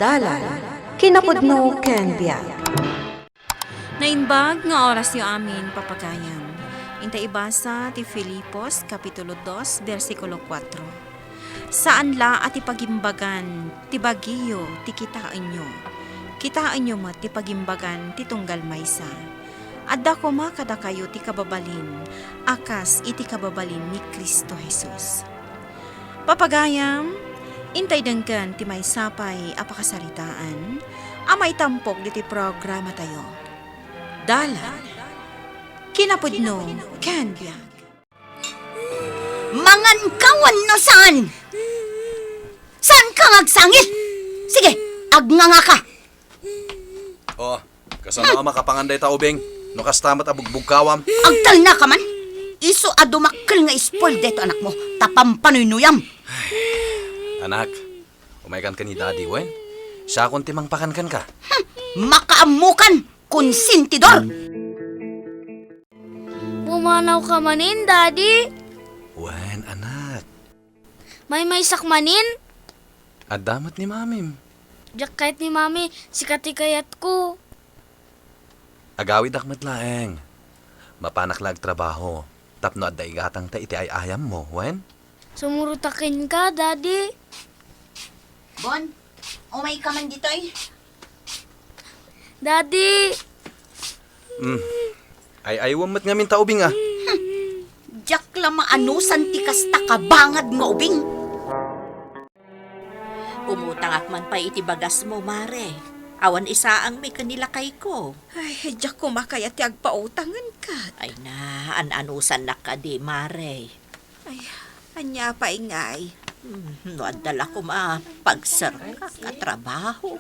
Dalan, kinapudno ken biag. Naimbag nga oras yu amin papagayam. Inta ibasa ti Filipos, Kapitulo 2, versikulo 4. Saan la at ipagimbagan, ti bagiyo, ti kitaan nyo. Kitaan nyo mat ti pagimbagan, ti tunggal maysa. Adda ko kada kayo ti kababalin, akas iti kababalin ni Kristo Jesus. Papagayam, intay denggan ti may sapay apakasaritaan, amay tampok diti programa tayo. Dalan, kinapudno, ken biag. Mangan kawan no saan? Saan ka agsangit? Sige, agnganga ka. Oh, kasama ka makapanganday ta ubing. No kastamat abugbog kawam. Agtal na ka man. Iso adumakkel nga spoil deto anak mo. Tapam panunuyam. Anak, umaykan ka ni daddy, wen? Siya akong timang pakankan ka. Makaamukan, konsentidor. Pumanaw ka manin, Daddy. Wen, anak. May sakmanin. Adamat ni mamim. Diyak kahit ni Mami, sikati kayat ko. Agawid akmat laeng. Mapanaklag trabaho. Tapno at daigatang ta iti ay ayam mo, wen? Sumurutakin ka, Daddy. Bon, umay ka man dito eh. Daddy! Ay wamat ngamin ta ubing ah. Diyak lang maanusan ti kasta kabangad nga ubing. Umutang akman pa iti bagas mo, mare. Awan isa ang may kanilakay ko. Ay, diyak ko makaya ti agpautangan ka. Ay na, anusan na ka di, mare. Ay, anya pa ingay. No, adala ko pagsarka ka trabaho.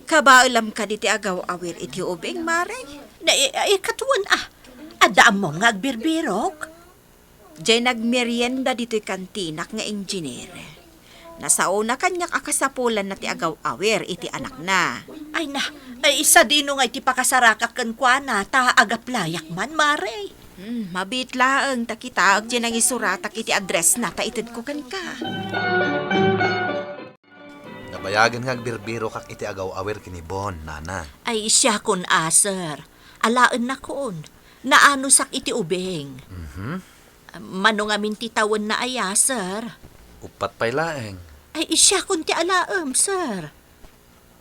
Kabaalam ka diti agaw awir iti ubing, mare. Na, katuan Adaan mo nga agbirbirok. Diyan nagmerienda dito'y kantinak nga engineer. Nasauna kanyak akasapulan na ti agaw awir iti anak na. Ay na, isa dino nga iti pakasarakak kan kwa na, ta agaplayak man, mare. Mabit laeng takita diyan ang isuratak iti address na ta ited ko kan ka. Nabayagan nga agbirbiro kak iti agaw awer kinibon, nana. Ay siya kun sir. Alaan na kun. Naano sak iti ubeng. Mano nga mintitawan na aya, sir. Upat pa'y laeng. Ay siya kun ti alaam, sir.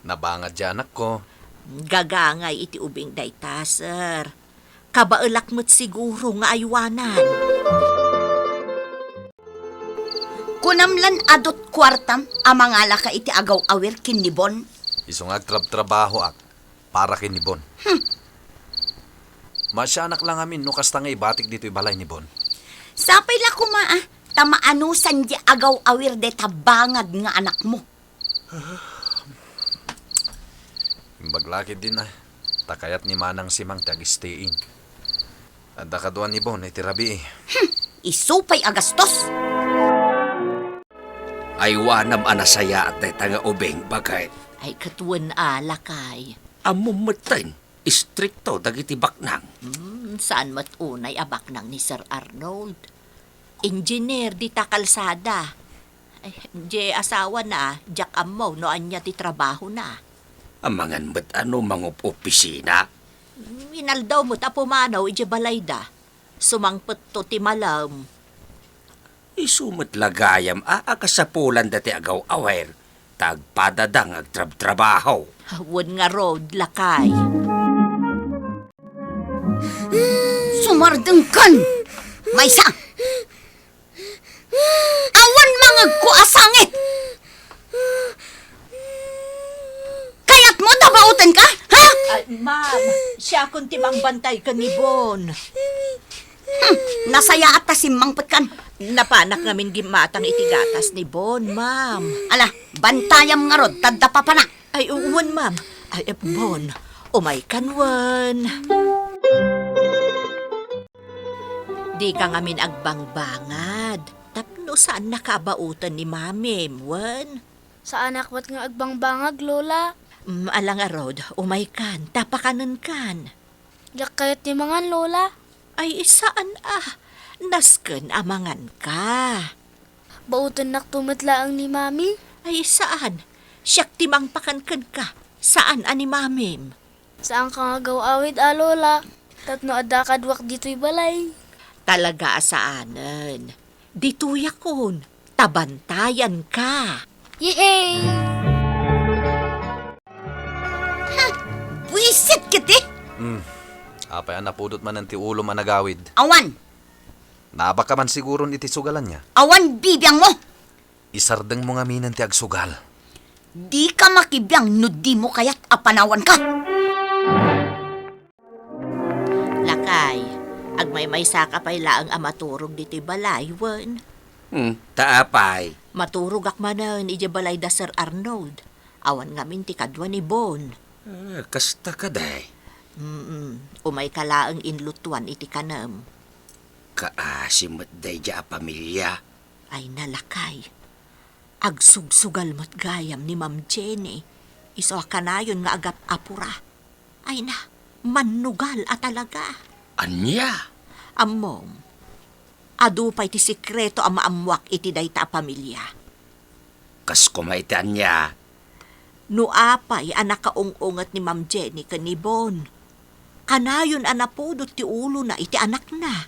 Nabangad di anak ko. Gagangay iti ubing dayta, sir. Kabaelak mo't siguro nga aywanan. Kunamlan adot kwartam, amangala ka iti agaw awir kinibon. Isong agtrab-trabaho ak. Para kinibon. Masya anak lang amin no kasta nga ibatik dito ibalay ni Bon. Sapay la kuma tamaanusan di agaw awir de tabangad nga anak mo. Imbaglakid din takayat ni manang simang tag-staying. Adda kaduan ni Bon itirabi eh. Isupay agastos. Ay wanam anasaya at tanga ubeng bagay. Ay katuan lakay. Amumutin, istrikto dagiti baknang. Saan mat unay abaknang ni Sir Arnold? Engineer di ta kalsada. Ay, di asawa na, jak amaw no anya ti trabaho na. Amangan ba't ano mangup opisina? Minaldaw mo ta pumanaw ije balayda. Sumangpet to ti malam. Isumat lagayam aakasapulan dati agaw awer. Tagpadadang agtrab-trabaho. Hawon nga road lakay. Sumardeng kan. Maysa. Awan mangag ko asangit. Kayat mo tabautan ka? Ha? Ay, ma'am, siya kun timang bantay ka ni Bon. Nasaya at tasimangpet kan. Napanak ngamin gimatang itigatas ni Bon, ma'am. Ala, bantayam nga rod, tadda pa na. Ay, uwan, ma'am. Ay, Bon, umay kanwan. Di ka ngamin agbangbangad. Tapno saan nakabautan ni Mami, Wan? Sa anak ba't nga agbangbangag, Lola? Alang arod, umay kan, tapakanan kan. Diyak kahit ni mangan, Lola. Ay, saan Nasken amangan ka. Bautan nak tumatlaang ni Mami. Ay, saan? Siyak timang pakankan ka. Saan ani mamim? Saan ka nga gawawid, Lola? Tatno adda kadwak dito'y balay. Talaga saanan. Dituya kon. Tabantayan ka. Yay! Buisit kiti! Apay ang napudot man ng ti ulo managawid. Awan! Naba ka man siguro iti sugalan niya. Awan bibiyang mo! Isardeng mo nga minan ti agsugal. Di ka makibiyang no di mo kaya't apanawan ka! Lakay, agmay-may saka pa'y laang amaturog diti balay, wen. Taapay. Maturog akmanan iti balay da Sir Arnold. Awan ngamin ti kadwa ni Bon. Kasta ka day. Umay kalaang inlutuan iti kanam. Kaasimot day ja pamilya. Ay nalakay. Agsugsugal mo't gayam ni Ma'am Jenny. Iso kanayon nga agap apura. Ay na, manugal at talaga. Anya? Amom, adu pa'y ti sikreto ang maamwak iti dayta pamilya. Kas kumaitan niya. Nuapay anak kaung-ungat ni Ma'am Jenny kanibon. Kanayon anapudot ti ulo na iti anak na.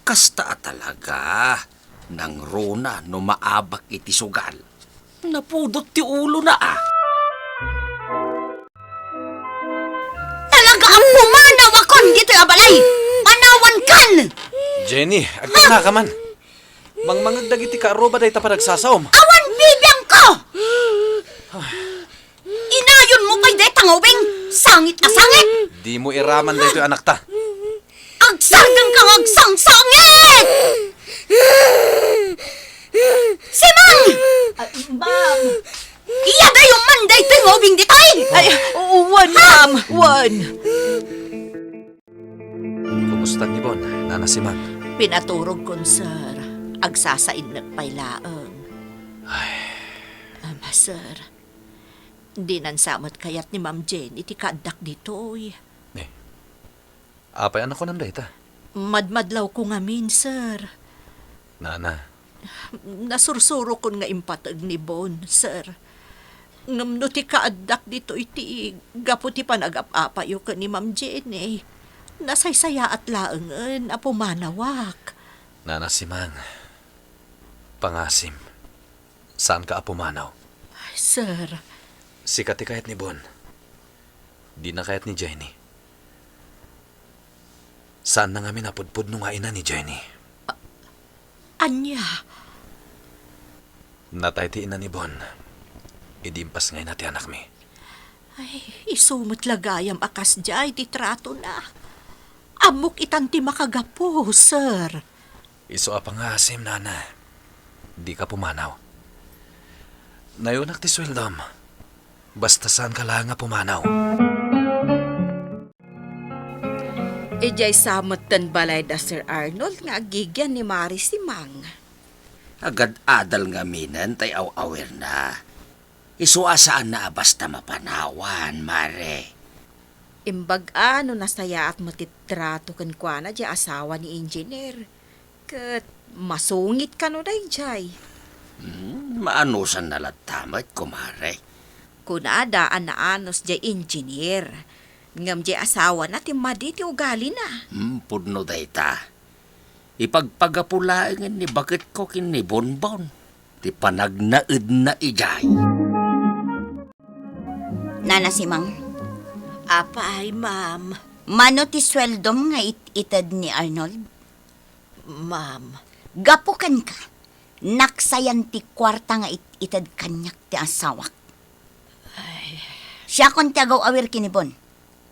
Kasta talaga. Nang runa no maabak iti sugal. Napudot ti ulo na Talaga ang pumanaw akon dito abalay! Panawan kan! Jenny, agkas ka man. Mangmangagdag iti kaaroba day ta panagsasaom. Awan bibiyang ko! Inayon mo pa'y day tangobing! Sangit na sangit! Di mo iraman day ito anak ta. Agsargang kang agsangsangit! Simang! Ma'am! Iya day yung manday tangobing ditay! Ay, wan, ma'am, wan. Kumusta ni Bon, Nana Simang? Pinaturog kon, sir. Agsasain nagpailaang. Sir, di nansamot kayat ni Ma'am Jenny ti kadak ditoy. Apay anak ko nam day ta. Madmadlaw ko ngamin, sir. Nana, Nasursuro kon nga impatag ni Bon, sir. Ngamno ti kaadak dito iti gapo ti panag-apayo ka ni Ma'am Jenny. Nasaysaya at laangan apo manawak. Nana Simang. Pangasim. Saan ka apumanaw? Sir, Sikati kayat ni Bon. Di na kayat ni Jenny. Saan na nga minapudpud nung nga ina ni Jenny? anya, Natay ti ina ni Bon. Idimpas ngay na ti anak mi. ay, isumot lagayam akas jay ti trato na. Amok itanti makagapo, sir. Iso a pangasim, Nana. Di ka pumanaw. Nayunak ti sweldam. Basta saan ka lang nga pumanaw. Ijay samot tan balay da Sir Arnold nga agigyan ni Mari Simang. Agad adal nga minan tay aw-awer na. Isuasaan na basta mapanawan, mare. Imbag ano nasaya at matitrato kan kwa na di asawa ni engineer. Kat masungit ka no day jay. Maanusan na latamat, kumare. Kunada anaanos di engineer. Ngam di asawa na timadi ti ugali na. Pudno day ta. Ipagpagapulaangan ni bakit ko kini bonbon. Ti panagnaid na ijay. Nana Simang, Apay, ma'am. mano ti sweldom nga itad ni Arnold? Ma'am, Gapukan ka. Naksayan ti kwarta nga itad kanyak ti asawak. Siya kon ti agaw awir kinibon.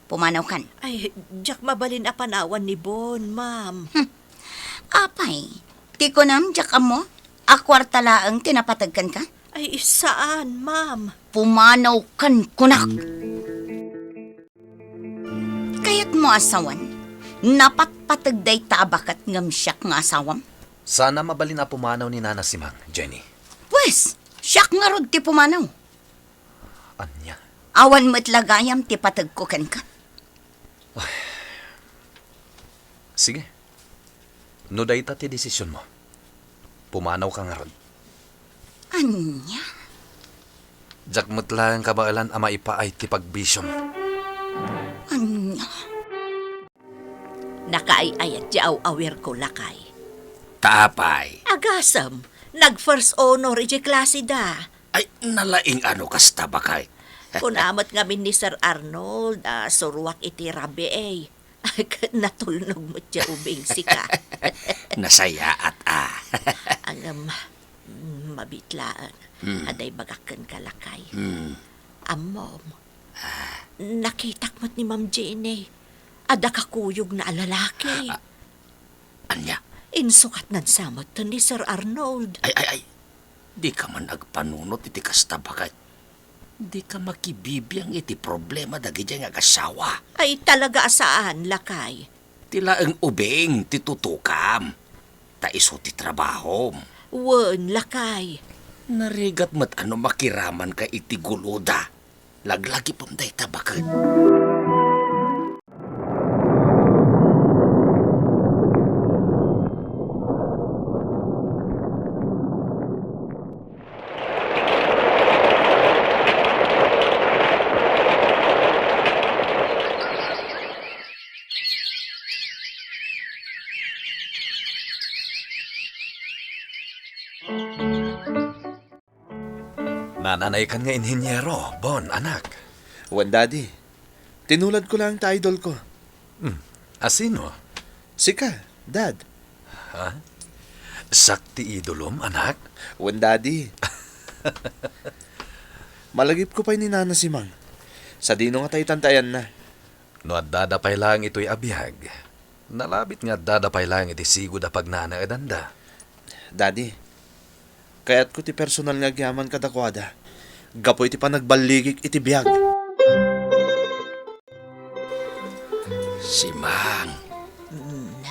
Pumanaw kan. ay, jak mabalin apanawan ni Bon, ma'am. Apay, ti ko nam jak mo. Akwarta laang tinapatagkan ka. Ay, saan, ma'am? Pumanaw kan kunak. Kayat mo asawan, napatpatagday tabakat ngam siyak nga asawam. Sana mabalin na pumanaw ni Nana Simang, Jenny. Pues, siyak nga rod ti pumanaw. Anya. Awan mo't lagayam ti patagkukan ka. Sige. No dayta ti desisyon mo. Pumanaw ka nga ron. Anya? Jakmut lang kabailan ama ipaay ti pagbisyon. Anya. Nakaayayat di aw-awer ko lakay. Taapay. Agasam, nag-first honor iti klase da. Ay, nalaing ano kasta bakay. Kunamat ngamin ni Sir Arnold, surwak iti rabi eh. Natulnog mo tiya ubing sika. Nasaya at Ang mabitlaan, aday bagakan kalakay. Amom, nakitak mo't ni Ma'am Jenny. Ada kakuyog na alalaki. Anya, Insukat nan samot to ni Sir Arnold. ay. Di ka man nagpanunot iti kasta bakay. Di ka makibibiyang iti problema dagi dyan nga kasawa. Ay talaga saan, lakay? Tila ang ubing titutukam. Ta iso ti trabaho. Wen, lakay. Narigat mat ano makiraman ka iti guluda. Laglagi pamday tabakan. Nananay kan nga inhinyero, Bon, anak. Wan, Daddy. Tinulad ko lang ta idol ko. Asino? Sika, Dad. Sakti idolom, anak. Wan, Daddy. Malagip ko pa ni Nana si Mang. Sa dino nga tayo tantayan na. No at dadapay lang ito'y abiyag. Nalabit nga dadapay lang iti sigod a pagnana edanda. Daddy, kaya't ko ti personal nga gyaman kadakwada. Gapoy ti panagbaligik iti biyag. Si Mang,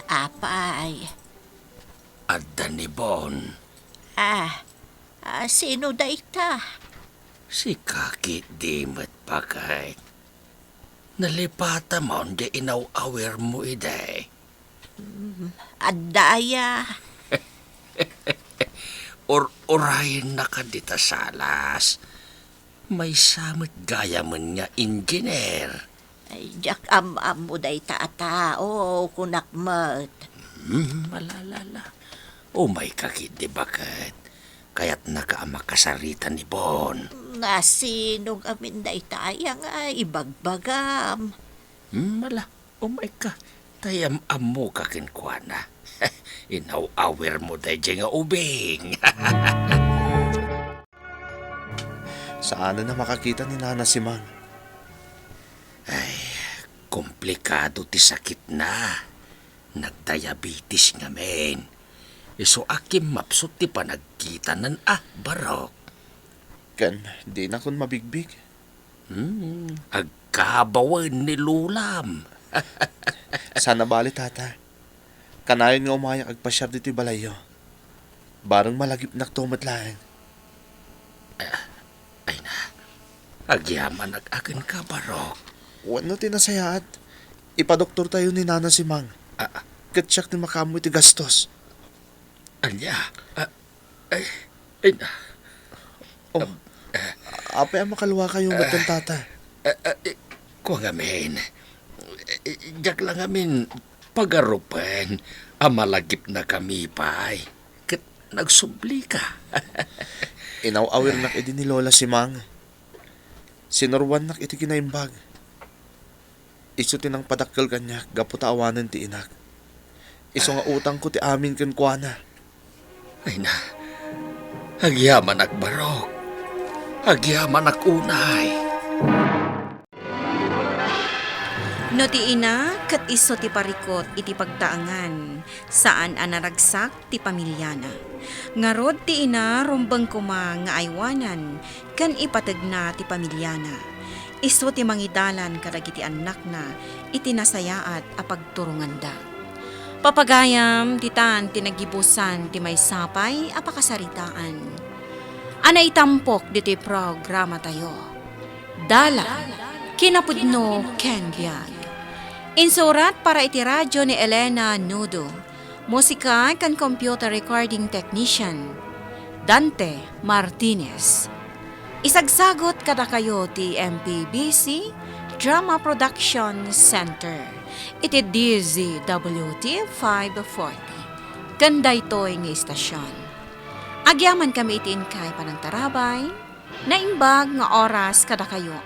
Apay. adda ni Bon. Sino da ita? Si Kaki Dimet bakay. Nalipata mo di inaw-awer mo iday. Adaya. Orahin na ka dita salas. May samot gaya man nga engineer. Ay, jak am mo da ita tao, kunakmat. Malalala. May Kaki di bakit. Kaya't nakamakasaritan ni Bon. Nasinong amin da ita yang ibagbagam. Mala, may ka. Tayam-am mo kakinkwana. Inaw-awer mo day nga ubing. Saan na makakita ni Nana si Mang? Komplikado ti sakit na. Nagdiabetes nga men. Iso akim mapsot ti panagkita nan barok. Kan, di na kun mabigbig. Agkabawan ni Lulam. Sana bali, tata. Kanayon nga umayak agpasyar dito'y balayo. Barang malagip naktumat lang. Ay na, agyaman ag-akin ka barok. Wano tinasayaat. Ipadoktor tayo ni Nana si Mang. Katsyak ni makamoy ti gastos. Anya, ay na. Apay ang makaluwa kayong batang tata. Kuha nga men. Diyak lang amin pagarupan. Amalagip na kami pa'y. Kat nagsubli ka. Inaw-awir nak iti ni Lola si Mang. Sinurwan nak iti kinaimbag. Iso tinang padakkel kanya, gaputa awanan ti inak. Iso nga utang ko ti amin kan kuana. Ay na, agyaman ak barok. Agyaman ak unay. No ti ina, kat iso ti parikot iti pagtaangan, saan anaragsak ti pamilyana. Ngarod ti ina, rumbang kuma nga aywanan, kan ipatag na ti pamilyana. Iso ti mangidalan kadagiti anak na, iti nasayaat a pagturungan da. Papagayam, titan, tinagibusan, ti may sapay, apakasaritaan. Anay tampok diti programa tayo. Dala, kinapudno Ken Biag. Insurat para iti radyo ni Elena Nudo. Musika kan computer recording technician, Dante Martinez. Isagsagot kada kayo ti MPBC Drama Production Center. Iti DZWT 540. Ganda ito'y nga istasyon. Agyaman kami itiin kay panang tarabay, naimbag nga oras kada kayo